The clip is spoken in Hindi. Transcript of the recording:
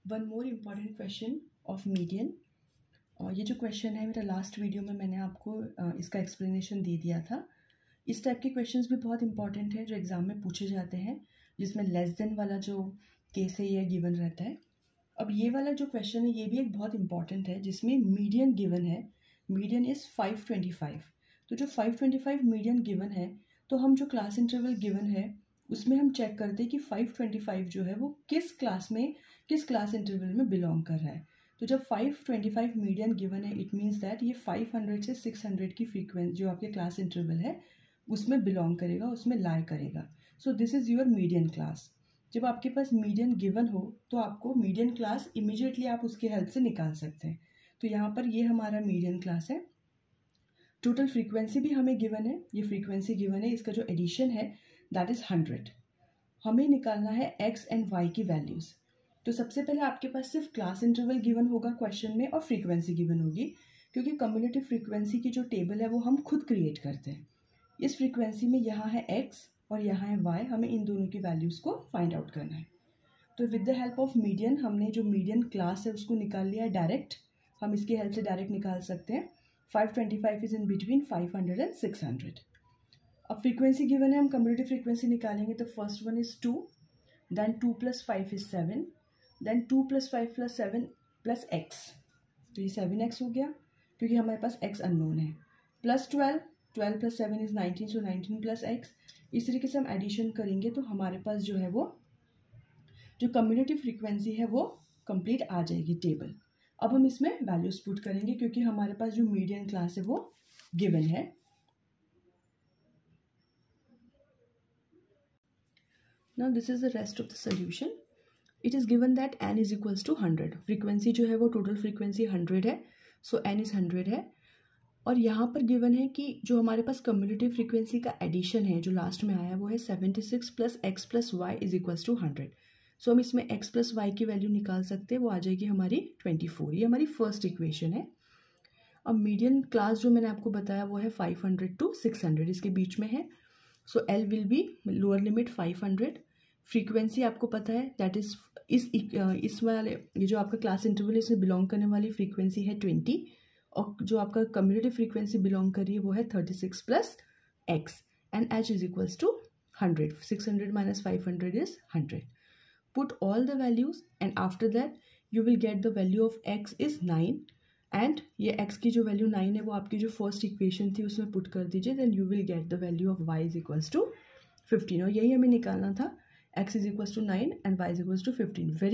One more important question of median. और ये जो क्वेश्चन है मेरा लास्ट वीडियो में मैंने आपको इसका एक्सप्लेनेशन दे दिया था। इस टाइप के क्वेश्चंस भी बहुत इंपॉर्टेंट है जो एग्ज़ाम में पूछे जाते हैं, जिसमें लेस देन वाला जो केस है ये गिवन रहता है। अब ये वाला जो क्वेश्चन है ये भी एक बहुत इंपॉर्टेंट है, जिसमें मीडियन गिवन है। Median is 525। तो जो 525 मीडियन गिवन है, तो हम जो क्लास इंटरवल गिवन है उसमें हम चेक करते हैं कि 525 जो है वो किस क्लास इंटरवल में बिलोंग कर रहा है। तो जब 525 मीडियन गिवन है, इट मीन्स दैट ये 500 से 600 की फ्रीक्वेंसी जो आपके क्लास इंटरवल है उसमें बिलोंग करेगा, उसमें लाई करेगा। So this is your median class. जब आपके पास मीडियन गिवन हो तो आपको मीडियन क्लास इमीडिएटली आप उसकी हेल्प से निकाल सकते हैं। तो यहाँ पर ये हमारा मीडियन क्लास है। टोटल फ्रीक्वेंसी भी हमें गिवन है, ये फ्रीक्वेंसी गिवन है, इसका जो एडिशन है दैट इज़ 100। हमें निकालना है एक्स एंड वाई की वैल्यूज़। तो सबसे पहले आपके पास सिर्फ क्लास इंटरवल गिवन होगा क्वेश्चन में और फ्रीक्वेंसी गिवन होगी, क्योंकि कम्युलेटिव फ्रीक्वेंसी की जो टेबल है वो हम खुद क्रिएट करते हैं। इस फ्रीक्वेंसी में यहाँ है एक्स और यहाँ है वाई, हमें इन दोनों की वैल्यूज़ को फाइंड आउट करना है। तो with the help of median हमने जो मीडियन क्लास है उसको निकाल लिया है डायरेक्ट। हम इसकी हेल्प से डायरेक्ट निकाल सकते हैं। 525 इज इन बिटवीन 500 एंड 600। अब फ्रीक्वेंसी गिवन है, हम कम्युलेटिव फ्रीक्वेंसी निकालेंगे। तो first one is 2, then 2 + 5 is 7, then 2 + 5 + 7 + x। तो ये 7x हो गया क्योंकि हमारे पास x अननोन है। Plus 12, 12 + 7 is 19, so 19 + x। इस तरीके से हम एडिशन करेंगे तो हमारे पास जो है वो जो कम्युलेटिव फ्रीक्वेंसी है वो कंप्लीट आ जाएगी टेबल। अब हम इसमें वैल्यूज पुट करेंगे क्योंकि हमारे पास जो मीडियन क्लास है वो गिवन है। Now this is the rest of the solution. It is given that n is equals to 100. Frequency जो है वो टोटल फ्रीक्वेंसी 100 है, सो n इज 100 है। और यहाँ पर गिवन है कि जो हमारे पास कम्युलेटिव फ्रीक्वेंसी का एडिशन है जो लास्ट में आया वो है 76 + x + y is equals to 100। So हम इसमें x + y की वैल्यू निकाल सकते हैं, वो आ जाएगी हमारी 24। ये हमारी फर्स्ट इक्वेशन है। अब मीडियन क्लास जो मैंने आपको बताया वो है 500 to 600, इसके बीच में है। सो L will be lower limit 500। Frequency आपको पता है दैट इज इस वाले ये जो आपका क्लास इंटरवल है इसमें बिलोंग करने वाली फ्रीक्वेंसी है 20, और जो आपका कम्युलेटिव फ्रीक्वेंसी बिलोंग कर रही है वो है 36 + x, and h is equals to 100। 600 - 500 is 100। Put all the values and after that you will get the value of x is 9, and ये x की जो वैल्यू 9 है वो आपकी जो फर्स्ट इक्वेशन थी उसमें पुट कर दीजिए, then you will get the value of y is equals to 15। और यही हमें निकालना था, x is equals to 9 and y is equals to 15। Very